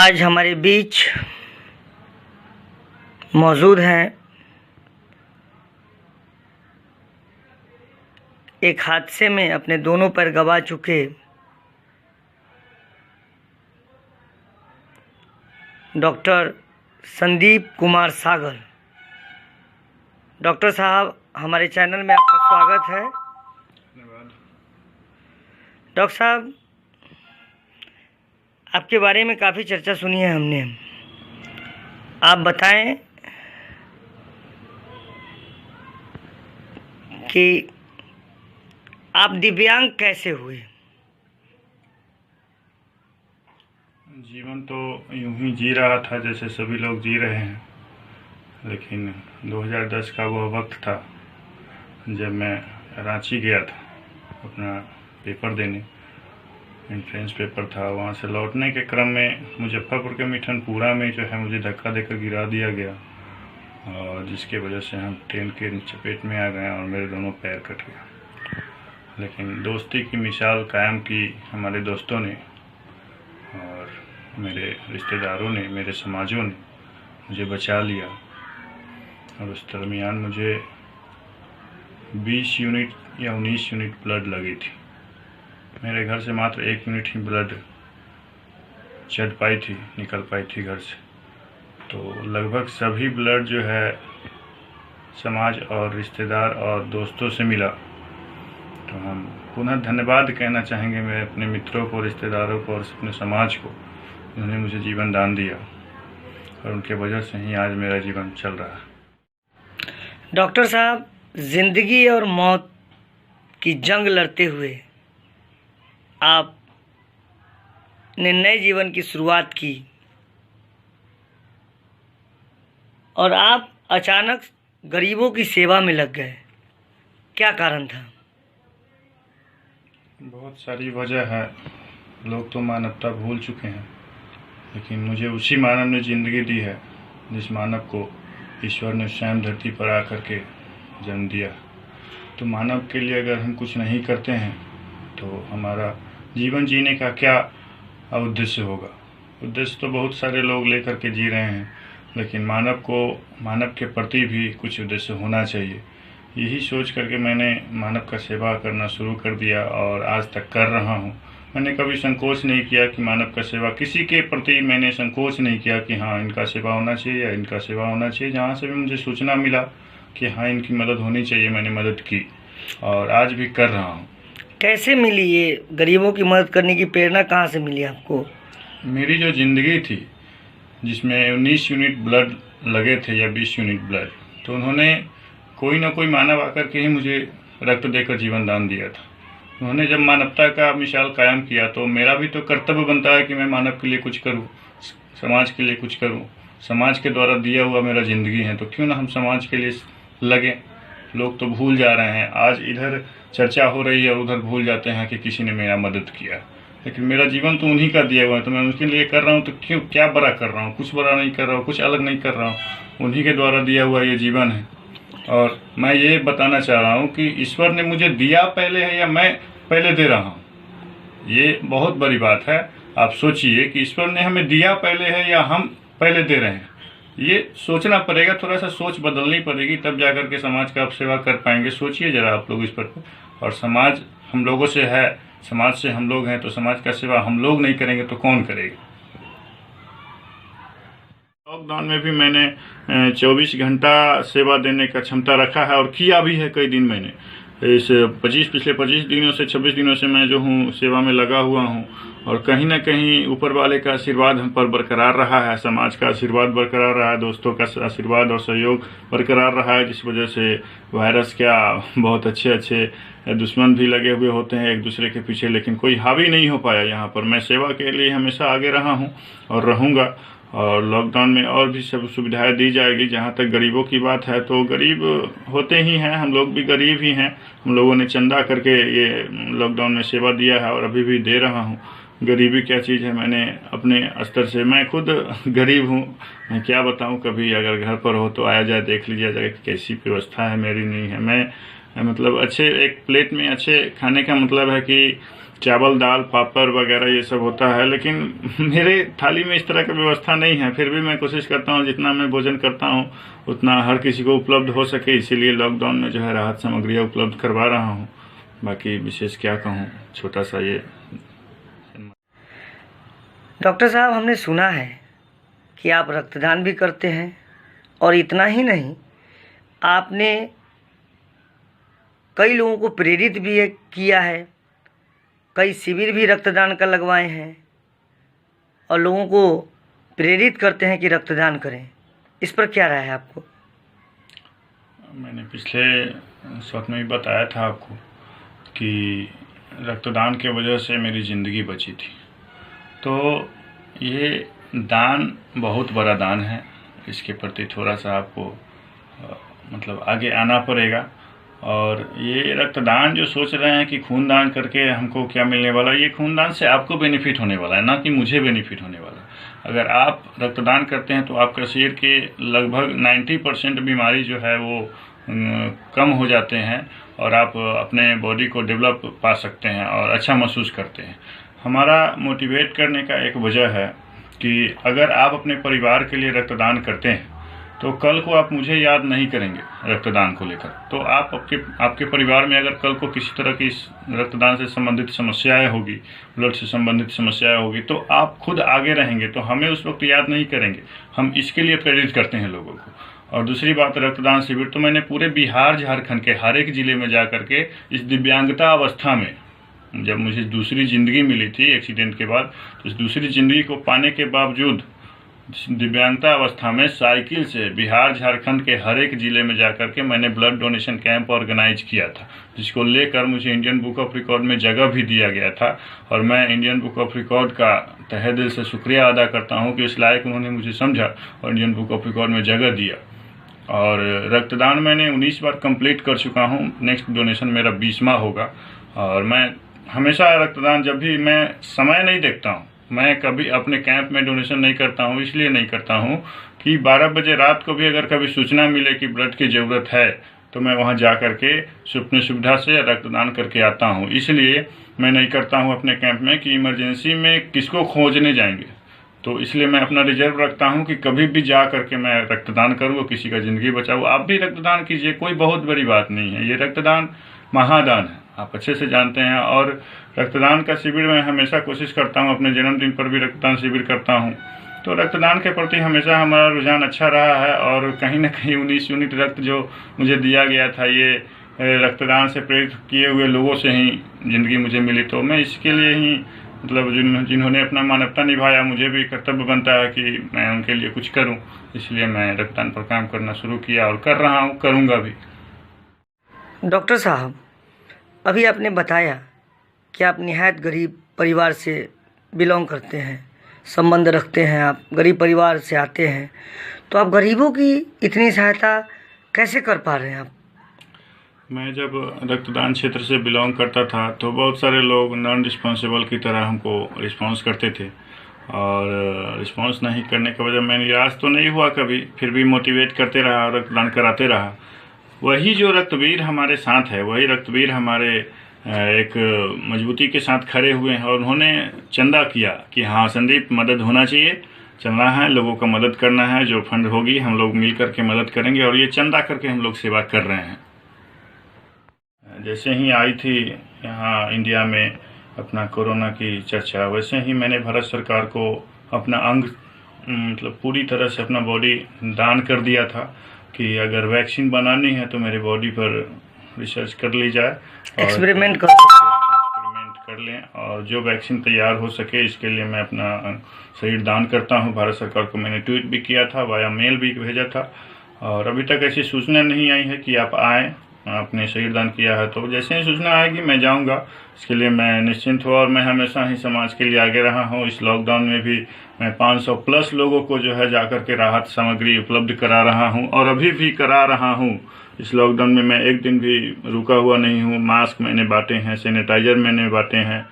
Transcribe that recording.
आज हमारे बीच मौजूद हैं एक हादसे में अपने दोनों पैर गंवा चुके डॉक्टर संदीप कुमार सागर। डॉक्टर साहब, हमारे चैनल में आपका स्वागत है। धन्यवाद। डॉक्टर साहब, आपके बारे में काफ़ी चर्चा सुनी है हमने। आप बताएं कि आप दिव्यांग कैसे हुए? जीवन तो यूं ही जी रहा था जैसे सभी लोग जी रहे हैं, लेकिन 2010 का वह वक्त था जब मैं रांची गया था अपना पेपर देने। एंट्रेंस पेपर था। वहाँ से लौटने के क्रम में मुजफ्फरपुर के मिठनपुरा में जो है मुझे धक्का देकर गिरा दिया गया, और जिसके वजह से हम ट्रेन के चपेट में आ गए और मेरे दोनों पैर कट गए। लेकिन दोस्ती की मिसाल कायम की हमारे दोस्तों ने और मेरे रिश्तेदारों ने, मेरे समाजों ने मुझे बचा लिया। और उस दरमियान मुझे 20 यूनिट या 19 यूनिट ब्लड लगी थी। मेरे घर से मात्र 1 यूनिट ही ब्लड चढ़ पाई थी, निकल पाई थी घर से। तो लगभग सभी ब्लड जो है समाज और रिश्तेदार और दोस्तों से मिला। तो हम पुनः धन्यवाद कहना चाहेंगे मेरे अपने मित्रों को, रिश्तेदारों को और अपने समाज को, जिन्होंने मुझे जीवन दान दिया, और उनके वजह से ही आज मेरा जीवन चल रहा है। डॉक्टर साहब, जिंदगी और मौत की जंग लड़ते हुए आपने नए जीवन की शुरुआत की, और आप अचानक गरीबों की सेवा में लग गए। क्या कारण था? बहुत सारी वजह है। लोग तो मानवता भूल चुके हैं, लेकिन मुझे उसी मानव ने ज़िंदगी दी है जिस मानव को ईश्वर ने स्वयं धरती पर आकर के जन्म दिया। तो मानव के लिए अगर हम कुछ नहीं करते हैं तो हमारा जीवन जीने का क्या उद्देश्य होगा? उद्देश्य तो बहुत सारे लोग लेकर के जी रहे हैं, लेकिन मानव के प्रति भी कुछ उद्देश्य होना चाहिए। यही सोच करके मैंने मानव का सेवा करना शुरू कर दिया और आज तक कर रहा हूँ। मैंने कभी संकोच नहीं किया कि मानव का सेवा, किसी के प्रति मैंने संकोच नहीं किया कि हाँ इनका सेवा होना चाहिए या इनका सेवा होना चाहिए। जहाँ से भी मुझे सूचना मिला कि हाँ इनकी मदद होनी चाहिए, मैंने मदद की और आज भी कर रहा हूँ। कैसे मिली ये गरीबों की मदद करने की प्रेरणा? कहाँ से मिली आपको? मेरी जो ज़िंदगी थी जिसमें 19 यूनिट ब्लड लगे थे या 20 यूनिट ब्लड, तो उन्होंने कोई ना कोई मानव आकर के ही मुझे रक्त देकर जीवन दान दिया था। उन्होंने जब मानवता का मिसाल कायम किया तो मेरा भी तो कर्तव्य बनता है कि मैं मानव के लिए कुछ करूं, समाज के लिए कुछ करूं। समाज के द्वारा दिया हुआ मेरा ज़िंदगी है, तो क्यों ना हम समाज के लिए लगें। लोग तो भूल जा रहे हैं। आज इधर चर्चा हो रही है और उधर भूल जाते हैं कि किसी ने मेरा मदद किया, लेकिन मेरा जीवन तो उन्हीं का दिया हुआ है, तो मैं उनके लिए कर रहा हूँ। तो क्यों, क्या बड़ा कर रहा हूँ? कुछ बड़ा नहीं कर रहा हूँ, कुछ अलग नहीं कर रहा हूँ। उन्हीं के द्वारा दिया हुआ ये जीवन है। और मैं ये बताना चाह रहा हूँ कि ईश्वर ने मुझे दिया पहले है या मैं पहले दे रहा हूँ। ये बहुत बड़ी बात है। आप सोचिए कि ईश्वर ने हमें दिया पहले है या हम पहले दे रहे हैं। ये सोचना पड़ेगा, थोड़ा सा सोच बदलनी पड़ेगी, तब जाकर के समाज का आप सेवा कर पाएंगे। सोचिए जरा आप लोग इस पर। और समाज हम लोगों से है, समाज से हम लोग हैं, तो समाज का सेवा हम लोग नहीं करेंगे तो कौन करेगा? लॉकडाउन में भी मैंने 24 घंटा सेवा देने का क्षमता रखा है और किया भी है। कई दिन मैंने पिछले 25 दिनों से 26 दिनों से मैं जो हूँ सेवा में लगा हुआ हूँ, और कहीं ना कहीं ऊपर वाले का आशीर्वाद हम पर बरकरार रहा है, समाज का आशीर्वाद बरकरार रहा है, दोस्तों का आशीर्वाद और सहयोग बरकरार रहा है, जिस वजह से वायरस क्या बहुत अच्छे दुश्मन भी लगे हुए होते हैं एक दूसरे के पीछे, लेकिन कोई हावी नहीं हो पाया यहाँ पर। मैं सेवा के लिए हमेशा आगे रहा हूँ और रहूँगा। और लॉकडाउन में और भी सब सुविधाएं दी जाएगी। जहाँ तक गरीबों की बात है तो गरीब होते ही हैं, हम लोग भी गरीब ही हैं। हम लोगों ने चंदा करके ये लॉकडाउन में सेवा दिया है और अभी भी दे रहा हूँ। गरीबी क्या चीज़ है, मैंने अपने स्तर से, मैं खुद गरीब हूँ, मैं क्या बताऊँ। कभी अगर घर पर हो तो आया जाए, देख लीजिए जाए कैसी व्यवस्था है। मेरी नहीं है। मैं मतलब अच्छे एक प्लेट में अच्छे खाने का मतलब है कि चावल दाल पापड़ वगैरह ये सब होता है, लेकिन मेरे थाली में इस तरह की व्यवस्था नहीं है। फिर भी मैं कोशिश करता हूँ जितना मैं भोजन करता हूँ उतना हर किसी को उपलब्ध हो सके, इसीलिए लॉकडाउन में जो है राहत सामग्रियाँ उपलब्ध करवा रहा हूँ। बाकी विशेष क्या कहूँ, छोटा सा ये। डॉक्टर साहब, हमने सुना है कि आप रक्तदान भी करते हैं, और इतना ही नहीं, आपने कई लोगों को प्रेरित भी किया है, कई शिविर भी रक्तदान का लगवाए हैं और लोगों को प्रेरित करते हैं कि रक्तदान करें। इस पर क्या राय है आपको? मैंने पिछले वक्त में भी बताया था आपको कि रक्तदान के वजह से मेरी ज़िंदगी बची थी। तो ये दान बहुत बड़ा दान है, इसके प्रति थोड़ा सा आपको मतलब आगे आना पड़ेगा। और ये रक्तदान जो सोच रहे हैं कि खूनदान करके हमको क्या मिलने वाला है, ये खूनदान से आपको बेनिफिट होने वाला है, ना कि मुझे बेनिफिट होने वाला है। अगर आप रक्तदान करते हैं तो आपका शरीर के लगभग 90% बीमारी जो है वो कम हो जाते हैं और आप अपने बॉडी को डेवलप पा सकते हैं और अच्छा महसूस करते हैं। हमारा मोटिवेट करने का एक वजह है कि अगर आप अपने परिवार के लिए रक्तदान करते हैं तो कल को आप मुझे याद नहीं करेंगे रक्तदान को लेकर। तो आप आपके परिवार में अगर कल को किसी तरह की रक्तदान से संबंधित समस्याएं होगी, ब्लड से संबंधित समस्याएं होगी, तो आप खुद आगे रहेंगे, तो हमें उस वक्त याद नहीं करेंगे। हम इसके लिए प्रेरित करते हैं लोगों को। और दूसरी बात, रक्तदान शिविर तो मैंने पूरे बिहार झारखंड के हर एक ज़िले में जा करके इस दिव्यांगता अवस्था में, जब मुझे दूसरी ज़िंदगी मिली थी एक्सीडेंट के बाद, तो इस दूसरी ज़िंदगी को पाने के बावजूद दिव्यांगता अवस्था में साइकिल से बिहार झारखंड के हर एक ज़िले में जाकर के मैंने ब्लड डोनेशन कैंप ऑर्गेनाइज किया था, जिसको लेकर मुझे इंडियन बुक ऑफ रिकॉर्ड में जगह भी दिया गया था। और मैं इंडियन बुक ऑफ रिकॉर्ड का तहे दिल से शुक्रिया अदा करता हूं कि इस लायक उन्होंने मुझे समझा और इंडियन बुक ऑफ रिकॉर्ड में जगह दिया। और रक्तदान मैंने 19 बार कंप्लीट कर चुका हूँ, नेक्स्ट डोनेशन मेरा 20वां होगा। और मैं हमेशा रक्तदान, जब भी मैं समय नहीं देखता हूँ, मैं कभी अपने कैंप में डोनेशन नहीं करता हूँ। इसलिए नहीं करता हूँ कि 12 बजे रात को भी अगर कभी सूचना मिले कि ब्लड की ज़रूरत है तो मैं वहाँ जा कर के अपनी सुविधा से रक्तदान करके आता हूँ। इसलिए मैं नहीं करता हूँ अपने कैंप में कि इमरजेंसी में किसको खोजने जाएंगे। तो इसलिए मैं अपना रिजर्व रखता हूँ कि कभी भी जा करके मैं रक्तदान करूँ, किसी का ज़िंदगी बचाऊँ। आप भी रक्तदान कीजिए, कोई बहुत बड़ी बात नहीं है। ये रक्तदान महादान है, आप अच्छे से जानते हैं। और रक्तदान का शिविर मैं हमेशा कोशिश करता हूं, अपने जन्मदिन पर भी रक्तदान शिविर करता हूं। तो रक्तदान के प्रति हमेशा हमारा रुझान अच्छा रहा है। और कहीं ना कहीं 19 यूनिट रक्त जो मुझे दिया गया था, ये रक्तदान से प्रेरित किए हुए लोगों से ही ज़िंदगी मुझे मिली। तो मैं इसके लिए ही मतलब जिन्होंने अपना मानवता निभाया, मुझे भी कर्तव्य बनता है कि मैं उनके लिए कुछ करूँ। इसलिए मैं रक्तदान पर काम करना शुरू किया और कर रहा हूँ, करूँगा भी। डॉक्टर साहब, अभी आपने बताया कि आप निहायत गरीब परिवार से बिलोंग करते हैं, संबंध रखते हैं, आप गरीब परिवार से आते हैं। तो आप गरीबों की इतनी सहायता कैसे कर पा रहे हैं आप? मैं जब रक्तदान क्षेत्र से बिलोंग करता था तो बहुत सारे लोग नॉन रिस्पॉन्सिबल की तरह हमको रिस्पॉन्स करते थे। और रिस्पॉन्स नहीं करने की वजह मैं निराश तो नहीं हुआ कभी, फिर भी मोटिवेट करते रहा, रक्तदान कराते रहा। वही जो रक्तवीर हमारे साथ है, वही रक्तवीर हमारे एक मजबूती के साथ खड़े हुए हैं। और उन्होंने चंदा किया कि हाँ संदीप, मदद होना चाहिए, चलना है, लोगों का मदद करना है, जो फंड होगी हम लोग मिल करके मदद करेंगे। और ये चंदा करके हम लोग सेवा कर रहे हैं। जैसे ही आई थी यहाँ इंडिया में अपना कोरोना की चर्चा, वैसे ही मैंने भारत सरकार को अपना अंग मतलब पूरी तरह से अपना बॉडी दान कर दिया था कि अगर वैक्सीन बनानी है तो मेरे बॉडी पर रिसर्च कर ली जाए, एक्सपेरिमेंट कर लें। और जो वैक्सीन तैयार हो सके इसके लिए मैं अपना शरीर दान करता हूं। भारत सरकार को मैंने ट्वीट भी किया था, वाया मेल भी भेजा था। और अभी तक ऐसी सूचना नहीं आई है कि आप आएँ, आपने शरीर दान किया है। तो जैसे ही सूचना आएगी मैं जाऊंगा, इसके लिए मैं निश्चिंत हूँ। और मैं हमेशा ही समाज के लिए आगे रहा हूँ। इस लॉकडाउन में भी मैं 500+ लोगों को जो है जाकर के राहत सामग्री उपलब्ध करा रहा हूँ और अभी भी करा रहा हूँ। इस लॉकडाउन में मैं एक दिन भी रुका हुआ नहीं हूँ। मास्क मैंने बांटे हैं, सैनिटाइजर मैंने बांटे हैं।